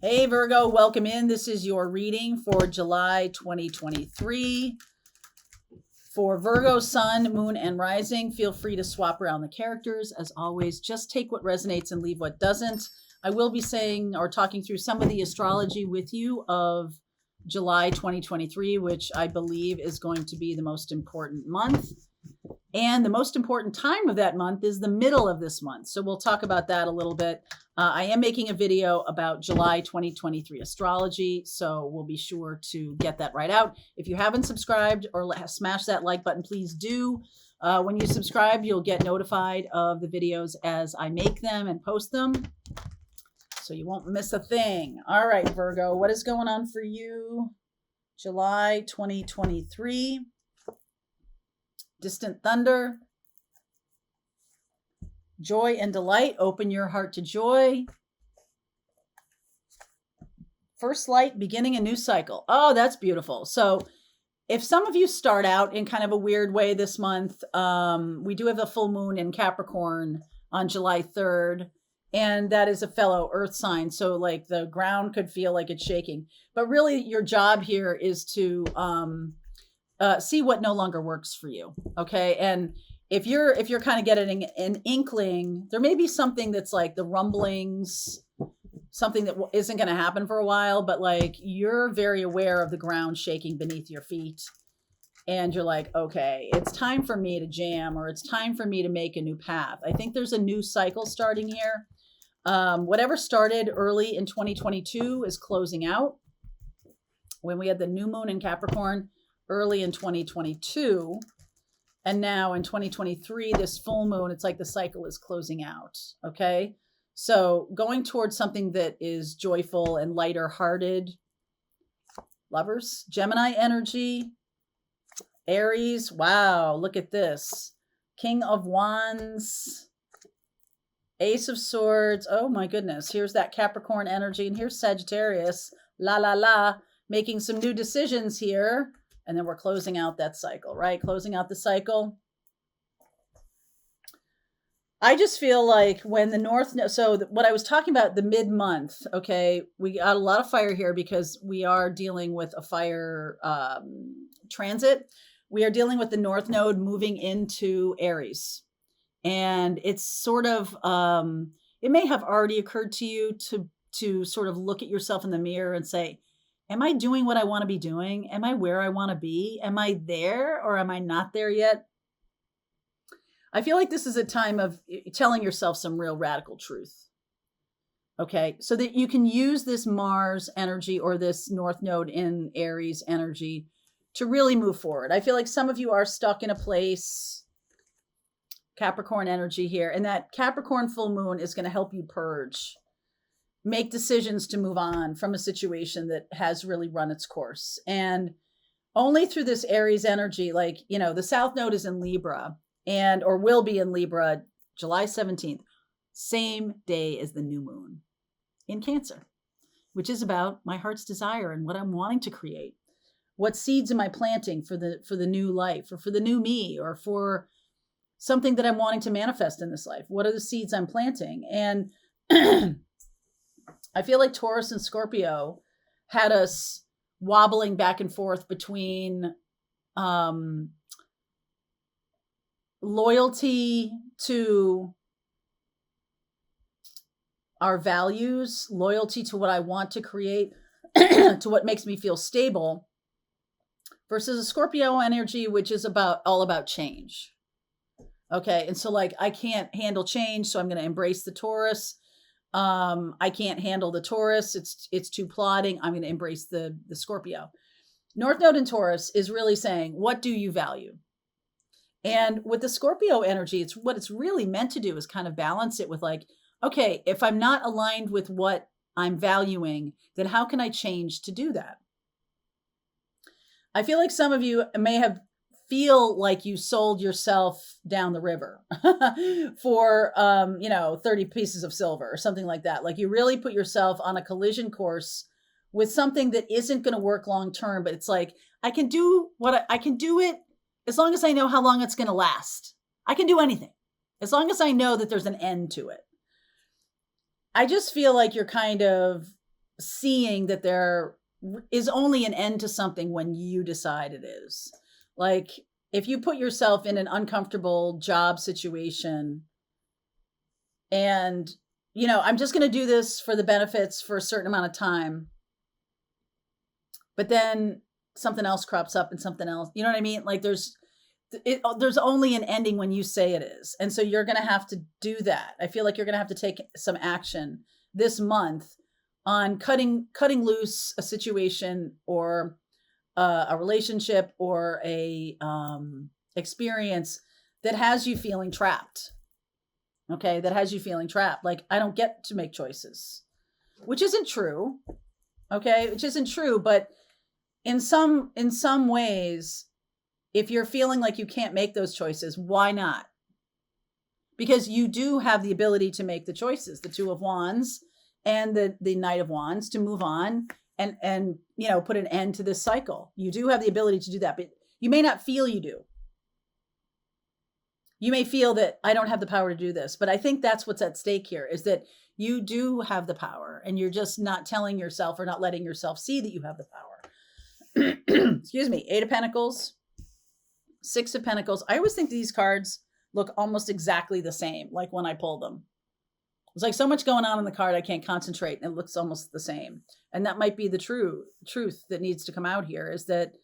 Hey Virgo, welcome in. This is your reading for July 2023. For Virgo, Sun, Moon, and Rising, feel free to swap around the characters. As always, just take what resonates and leave what doesn't. I will be saying or talking through some of the astrology with you of July 2023, which I believe is going to be the most important month. And the most important time of that month is the middle of this month. So we'll talk about that a little bit. I am making a video about July 2023 astrology, so we'll be sure to get that right out. If you haven't subscribed or smash that like button, please do. When you subscribe, you'll get notified of the videos as I make them and post them, so you won't miss a thing. All right, Virgo, what is going on for you? July 2023. Distant thunder. Joy and delight. Open your heart to joy. First light, beginning a new cycle. Oh, that's beautiful. So if some of you start out in kind of a weird way this month, we do have a full moon in Capricorn on July 3rd. And that is a fellow earth sign. So like the ground could feel like it's shaking. But really your job here is to see what no longer works for you. Okay. And if you're kind of getting an inkling, there may be something that's like the rumblings, something that isn't going to happen for a while, but like you're very aware of the ground shaking beneath your feet. And you're like, okay, it's time for me to jam, or it's time for me to make a new path. I think there's a new cycle starting here. Whatever started early in 2022 is closing out. When we had the new moon in Capricorn early in 2022, and now in 2023, this full moon, it's like the cycle is closing out. Okay. So going towards something that is joyful and lighter hearted. Lovers, Gemini energy, Aries. Wow. Look at this. King of Wands, Ace of Swords. Oh my goodness. Here's that Capricorn energy. And here's Sagittarius. La, la, la. Making some new decisions here. And then we're closing out that cycle, right? Closing out the cycle. I just feel like when the North, so what I was talking about, the mid-month, okay, we got a lot of fire here because we are dealing with a fire transit. We are dealing with the North Node moving into Aries. And it's sort of, it may have already occurred to you to sort of look at yourself in the mirror and say, am I doing what I want to be doing? Am I where I want to be? Am I there or am I not there yet? I feel like this is a time of telling yourself some real radical truth. Okay, so that you can use this Mars energy or this North Node in Aries energy to really move forward. I feel like some of you are stuck in a place, Capricorn energy here, and that Capricorn full moon is going to help you purge. Make decisions to move on from a situation that has really run its course. And only through this Aries energy, like, you know, the South Node is in Libra or will be in Libra July 17th, same day as the new moon in Cancer, which is about my heart's desire and what I'm wanting to create. What seeds am I planting for the new life, or for the new me, or for something that I'm wanting to manifest in this life? What are the seeds I'm planting? And I feel like Taurus and Scorpio had us wobbling back and forth between loyalty to our values, loyalty to what I want to create, to what makes me feel stable, versus a Scorpio energy, which is all about change. Okay. And so like, I can't handle change, so I'm going to embrace the Taurus. I can't handle the Taurus. It's too plodding. I'm going to embrace the Scorpio. North Node in Taurus is really saying, what do you value? And with the Scorpio energy, what it's really meant to do is kind of balance it with like, okay, if I'm not aligned with what I'm valuing, then how can I change to do that? I feel like some of you may feel like you sold yourself down the river for 30 pieces of silver or something like that. Like you really put yourself on a collision course with something that isn't going to work long term, but it's like, I can do it as long as I know how long it's going to last. I can do anything as long as I know that there's an end to it. I just feel like you're kind of seeing that there is only an end to something when you decide it is. Like if you put yourself in an uncomfortable job situation and, I'm just going to do this for the benefits for a certain amount of time, but then something else crops up and something else, you know what I mean? Like there's only an ending when you say it is. And so you're going to have to do that. I feel like you're going to have to take some action this month on cutting loose a situation or a relationship or a experience that has you feeling trapped. Okay, that has you feeling trapped. Like I don't get to make choices, which isn't true. Okay, which isn't true, but in some ways, if you're feeling like you can't make those choices, why not? Because you do have the ability to make the choices, the Two of Wands and the Knight of Wands, to move on and put an end to this cycle. You do have the ability to do that, but you may not feel you do. You may feel that I don't have the power to do this, but I think that's what's at stake here, is that you do have the power and you're just not telling yourself or not letting yourself see that you have the power. Excuse me. 8 of Pentacles, 6 of Pentacles. I always think these cards look almost exactly the same, like when I pull them. There's like so much going on in the card, I can't concentrate, and it looks almost the same. And that might be the truth that needs to come out here, is that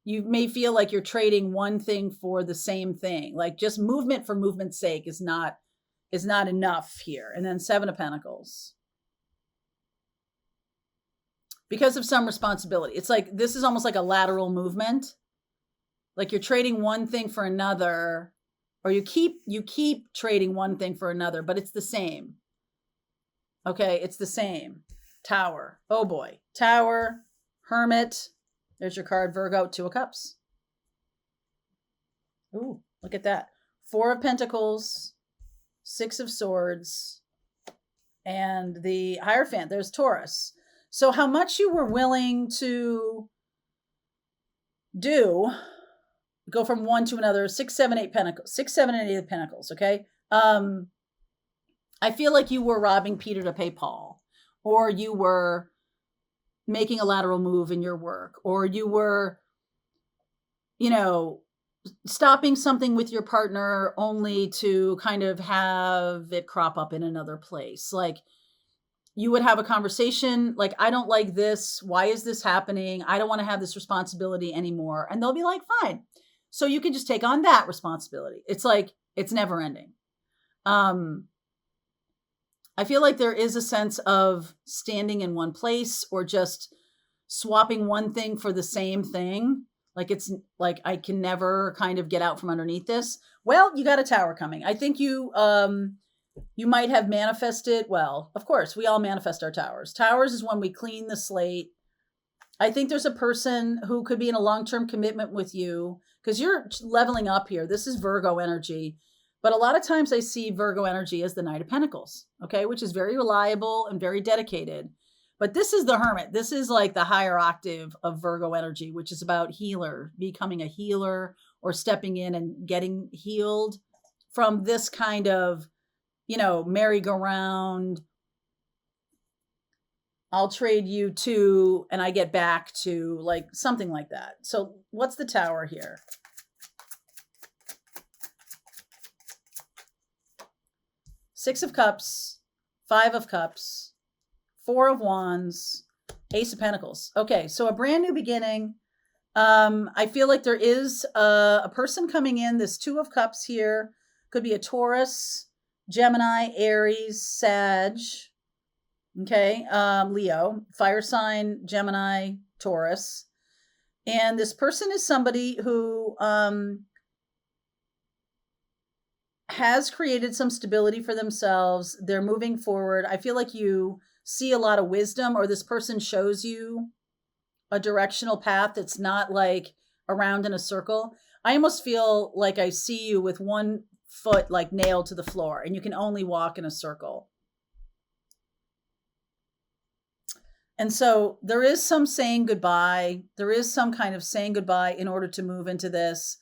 you may feel like you're trading one thing for the same thing. Like just movement for movement's sake is not enough here. And then 7 of Pentacles. Because of some responsibility. It's like, this is almost like a lateral movement. Like you're trading one thing for another, or you keep trading one thing for another, but it's the same. Okay, it's the same. Tower. Oh boy. Tower, Hermit. There's your card, Virgo, 2 of Cups. Ooh, look at that. 4 of Pentacles, 6 of Swords, and the Hierophant. There's Taurus. So how much you were willing to do, go from one to another, 6, 7, 8 Pentacles, 6, 7, and 8 of Pentacles, okay? I feel like you were robbing Peter to pay Paul, or you were making a lateral move in your work, or you were, stopping something with your partner only to kind of have it crop up in another place. Like you would have a conversation like, I don't like this. Why is this happening? I don't want to have this responsibility anymore. And they'll be like, fine. So you can just take on that responsibility. It's like, it's never ending. I feel like there is a sense of standing in one place or just swapping one thing for the same thing. Like it's like, I can never kind of get out from underneath this. Well, you got a Tower coming. I think you might have manifested. Well, of course, we all manifest our towers. Towers is when we clean the slate. I think there's a person who could be in a long-term commitment with you because you're leveling up here. This is Virgo energy. But a lot of times I see Virgo energy as the Knight of Pentacles, okay, which is very reliable and very dedicated. But this is the Hermit. This is like the higher octave of Virgo energy, which is about healer, becoming a healer or stepping in and getting healed from this kind of, merry-go-round. I'll trade you to, and I get back to, like something like that. So what's the Tower here? Six of Cups, 5 of Cups, 4 of Wands, Ace of Pentacles. Okay, so a brand new beginning. I feel like there is a person coming in. This 2 of Cups here could be a Taurus, Gemini, Aries, Sag. Okay, Leo, fire sign, Gemini, Taurus. And this person is somebody who has created some stability for themselves. They're moving forward. I feel like you see a lot of wisdom, or this person shows you a directional path that's not like around in a circle. I almost feel like I see you with one foot like nailed to the floor and you can only walk in a circle. And so there is some saying goodbye. There is some kind of saying goodbye in order to move into this.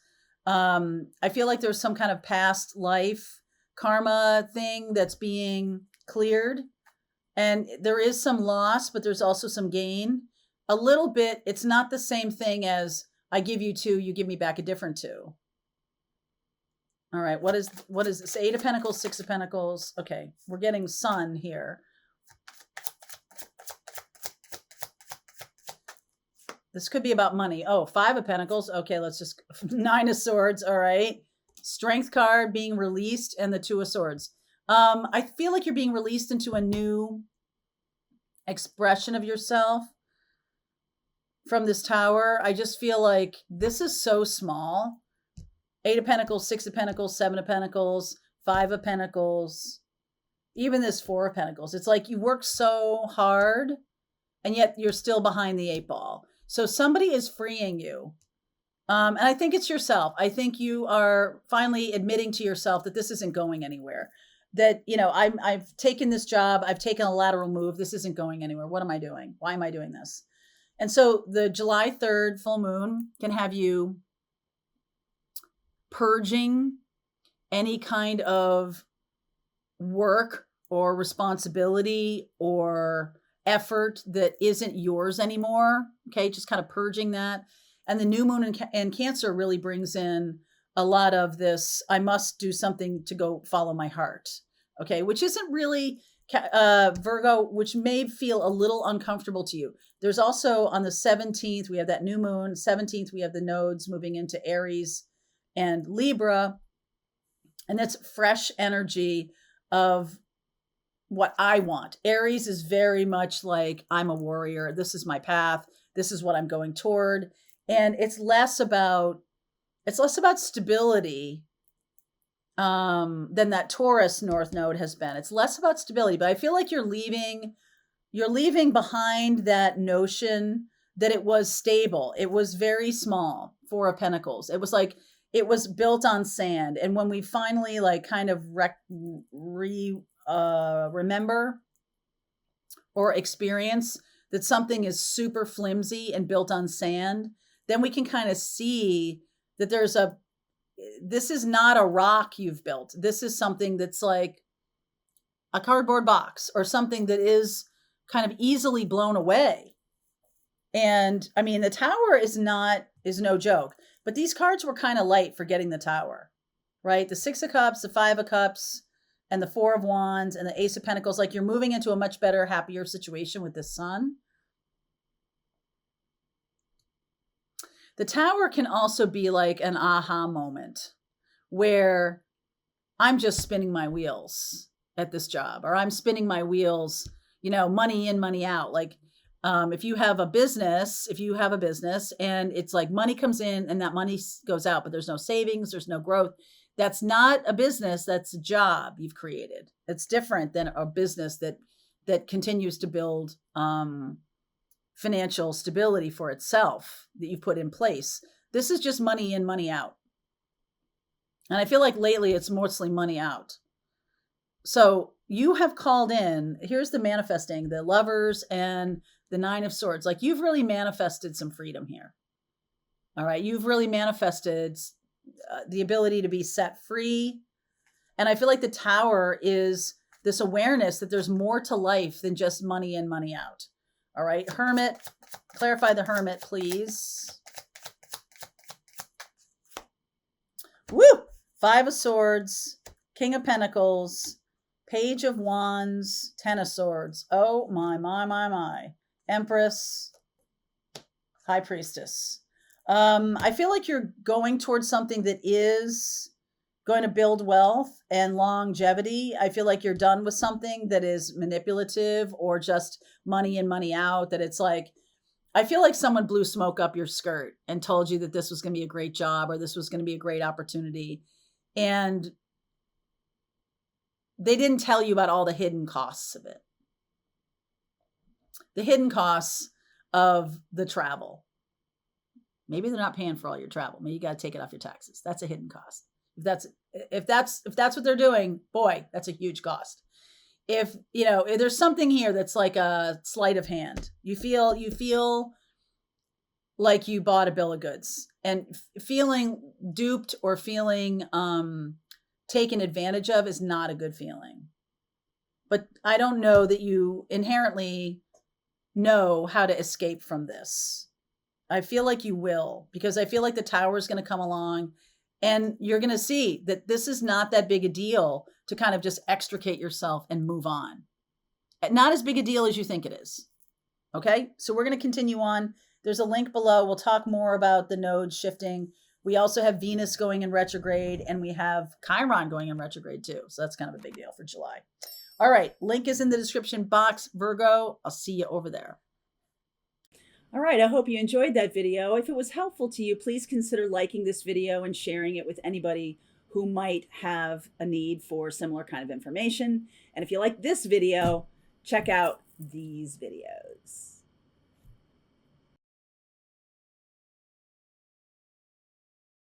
I feel like there's some kind of past life karma thing that's being cleared. And there is some loss, but there's also some gain. A little bit, it's not the same thing as I give you two, you give me back a different two. All right, what is this? 8 of Pentacles, 6 of Pentacles. Okay, we're getting Sun here. This could be about money. Oh, 5 of Pentacles. Okay, let's just 9 of Swords. All right. Strength card being released and the 2 of Swords. I feel like you're being released into a new expression of yourself from this Tower. I just feel like this is so small. 8 of Pentacles, 6 of Pentacles, 7 of Pentacles, 5 of Pentacles, even this 4 of Pentacles. It's like you work so hard and yet you're still behind the 8 ball. So somebody is freeing you. And I think it's yourself. I think you are finally admitting to yourself that this isn't going anywhere. That, you know, I've taken this job. I've taken a lateral move. This isn't going anywhere. What am I doing? Why am I doing this? And so the July 3rd full moon can have you purging any kind of work or responsibility or effort that isn't yours anymore. Okay, just kind of purging that. And the new moon in Cancer really brings in a lot of this, I must do something to go follow my heart. Okay, which isn't really Virgo, which may feel a little uncomfortable to you. There's also on the 17th, we have that new moon. 17th, we have the nodes moving into Aries and Libra. And that's fresh energy of what I want. Aries is very much like, I'm a warrior. This is my path. This is what I'm going toward. And it's less about stability than that Taurus North Node has been. It's less about stability, but I feel like you're leaving behind that notion that it was stable. It was very small. 4 of Pentacles. It was like, it was built on sand. And when we finally like kind of remember or experience that something is super flimsy and built on sand, then we can kind of see that this is not a rock you've built. This is something that's like a cardboard box or something that is kind of easily blown away. And I mean, the Tower is no joke, but these cards were kind of light for getting the Tower, right? The 6 of Cups, the 5 of Cups, and the 4 of Wands and the Ace of Pentacles. Like you're moving into a much better, happier situation with the Sun. The Tower can also be like an aha moment where I'm just spinning my wheels at this job, or I'm spinning my wheels, you know, money in, money out. Like if you have a business and it's like money comes in and that money goes out, but there's no savings, there's no growth. That's not a business. That's a job you've created. It's different than a business that continues to build financial stability for itself that you put in place. This is just money in, money out. And I feel like lately it's mostly money out. So you have called in, here's the manifesting, the Lovers and the 9 of Swords. Like you've really manifested some freedom here. All right. You've really manifested the ability to be set free. And I feel like the Tower is this awareness that there's more to life than just money in, money out. All right. Hermit, clarify the Hermit, please. Woo! 5 of Swords, King of Pentacles, Page of Wands, 10 of Swords. Oh my. Empress, High Priestess. I feel like you're going towards something that is going to build wealth and longevity. I feel like you're done with something that is manipulative or just money in, money out. That it's like, I feel like someone blew smoke up your skirt and told you that this was going to be a great job or this was going to be a great opportunity. And they didn't tell you about all the hidden costs of it. The hidden costs of the travel. Maybe they're not paying for all your travel. Maybe you got to take it off your taxes. That's a hidden cost. If that's what they're doing, boy, that's a huge cost. If there's something here that's like a sleight of hand. You feel like you bought a bill of goods, and feeling duped or feeling taken advantage of is not a good feeling. but I don't know that you inherently know how to escape from this. I feel like you will, because I feel like the tower is going to come along and you're going to see that this is not that big a deal to kind of just extricate yourself and move on. Not as big a deal as you think it is. Okay, so we're going to continue on. There's a link below. We'll talk more about the nodes shifting. We also have Venus going in retrograde, and we have Chiron going in retrograde too. So that's kind of a big deal for July. All right, link is in the description box. Virgo, I'll see you over there. All right, I hope you enjoyed that video. If it was helpful to you, please consider liking this video and sharing it with anybody who might have a need for similar kind of information. And if you like this video, check out these videos.